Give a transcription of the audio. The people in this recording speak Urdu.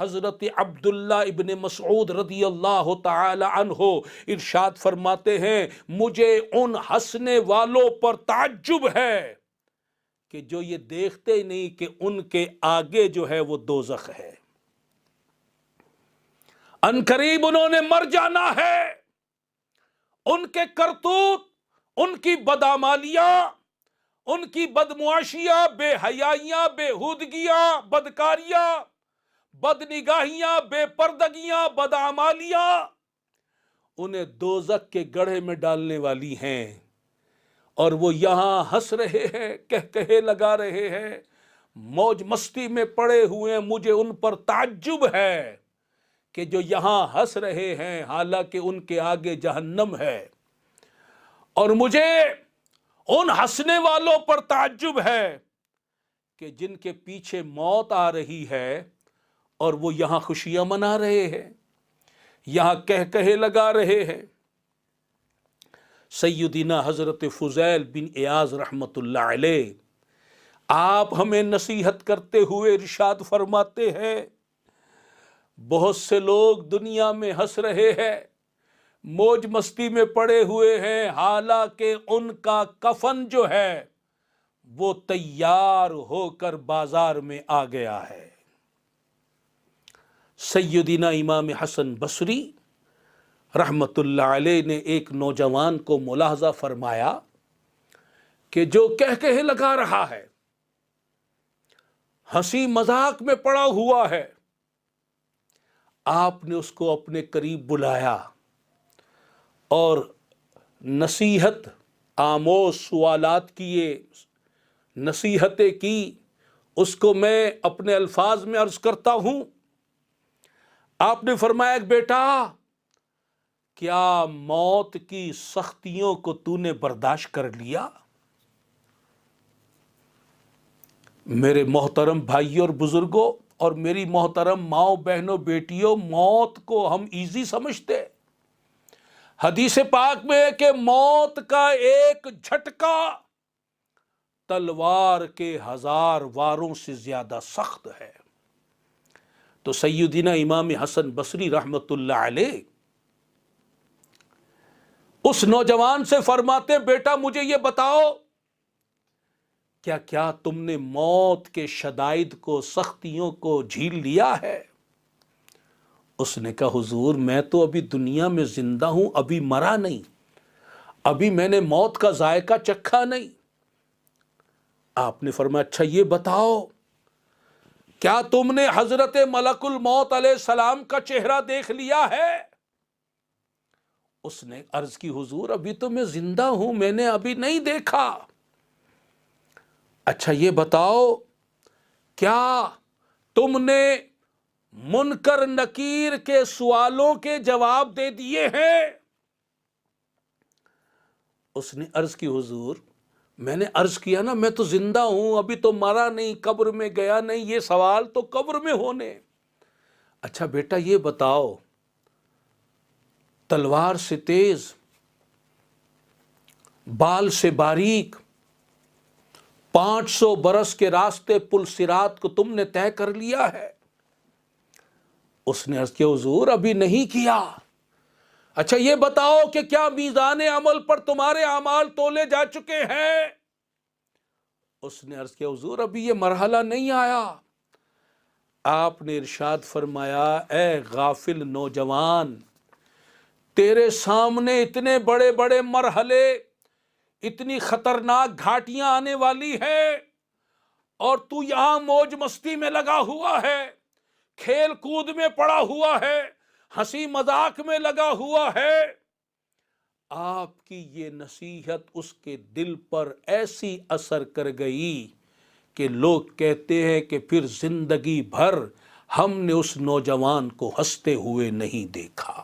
حضرت عبداللہ ابن مسعود رضی اللہ تعالی عنہ ارشاد فرماتے ہیں مجھے ان ہنسنے والوں پر تعجب ہے کہ جو یہ دیکھتے ہی نہیں کہ ان کے آگے جو ہے وہ دوزخ ہے، ان قریب انہوں نے مر جانا ہے۔ ان کے کرتوت، ان کی بدعمالیاں، ان کی بدمعاشیاں، بے حیائیاں، بےہودگیاں، بدکاریاں، بدنگاہیاں، بے پردگیاں، بدعمالیاں انہیں دوزخ کے گڑھے میں ڈالنے والی ہیں، اور وہ یہاں ہنس رہے ہیں، کہکہے لگا رہے ہیں، موج مستی میں پڑے ہوئے ہیں۔ مجھے ان پر تعجب ہے کہ جو یہاں ہنس رہے ہیں حالانکہ ان کے آگے جہنم ہے، اور مجھے ان ہنسنے والوں پر تعجب ہے کہ جن کے پیچھے موت آ رہی ہے اور وہ یہاں خوشیاں منا رہے ہیں، یہاں کہکہے لگا رہے ہیں۔ سیدنا حضرت فضیل بن عیاض رحمت اللہ علیہ آپ ہمیں نصیحت کرتے ہوئے ارشاد فرماتے ہیں بہت سے لوگ دنیا میں ہنس رہے ہیں، موج مستی میں پڑے ہوئے ہیں، حالانکہ ان کا کفن جو ہے وہ تیار ہو کر بازار میں آ گیا ہے۔ سیدنا امام حسن بصری رحمت اللہ علیہ نے ایک نوجوان کو ملاحظہ فرمایا کہ جو کہکہے لگا رہا ہے، ہنسی مذاق میں پڑا ہوا ہے، آپ نے اس کو اپنے قریب بلایا اور نصیحت آموز سوالات کیے، نصیحتیں کی۔ اس کو میں اپنے الفاظ میں عرض کرتا ہوں، آپ نے فرمایا کہ بیٹا کیا موت کی سختیوں کو تو نے برداشت کر لیا؟ میرے محترم بھائیوں اور بزرگوں اور میری محترم ماؤں بہنوں بیٹیوں، موت کو ہم ایزی سمجھتے۔ حدیث پاک میں ہے کہ موت کا ایک جھٹکا تلوار کے 1000 واروں سے زیادہ سخت ہے۔ تو سیدنا امام حسن بصری رحمت اللہ علیہ اس نوجوان سے فرماتے بیٹا مجھے یہ بتاؤ کیا تم نے موت کے شدائد کو، سختیوں کو جھیل لیا ہے؟ اس نے کہا حضور میں تو ابھی دنیا میں زندہ ہوں، ابھی مرا نہیں، ابھی میں نے موت کا ذائقہ چکھا نہیں۔ آپ نے فرمایا اچھا یہ بتاؤ کیا تم نے حضرت ملک الموت علیہ السلام کا چہرہ دیکھ لیا ہے؟ اس نے عرض کی حضور ابھی تو میں زندہ ہوں، میں نے ابھی نہیں دیکھا۔ اچھا یہ بتاؤ کیا تم نے منکر نکیر کے سوالوں کے جواب دے دیے ہیں؟ اس نے عرض کی حضور میں نے عرض کیا نا میں تو زندہ ہوں، ابھی تو مرا نہیں، قبر میں گیا نہیں، یہ سوال تو قبر میں ہونے۔ اچھا بیٹا یہ بتاؤ تلوار سے تیز، بال سے باریک، 500 برس کے راستے پل صراط کو تم نے طے کر لیا ہے؟ اس نے عرض کیا حضور ابھی نہیں کیا۔ اچھا یہ بتاؤ کہ کیا میزان عمل پر تمہارے اعمال تولے جا چکے ہیں؟ اس نے عرض کیا حضور ابھی یہ مرحلہ نہیں آیا۔ آپ نے ارشاد فرمایا اے غافل نوجوان، تیرے سامنے اتنے بڑے بڑے مرحلے، اتنی خطرناک گھاٹیاں آنے والی ہیں، اور تو یہاں موج مستی میں لگا ہوا ہے، کھیل کود میں پڑا ہوا ہے، ہنسی مذاق میں لگا ہوا ہے۔ آپ کی یہ نصیحت اس کے دل پر ایسی اثر کر گئی کہ لوگ کہتے ہیں کہ پھر زندگی بھر ہم نے اس نوجوان کو ہنستے ہوئے نہیں دیکھا۔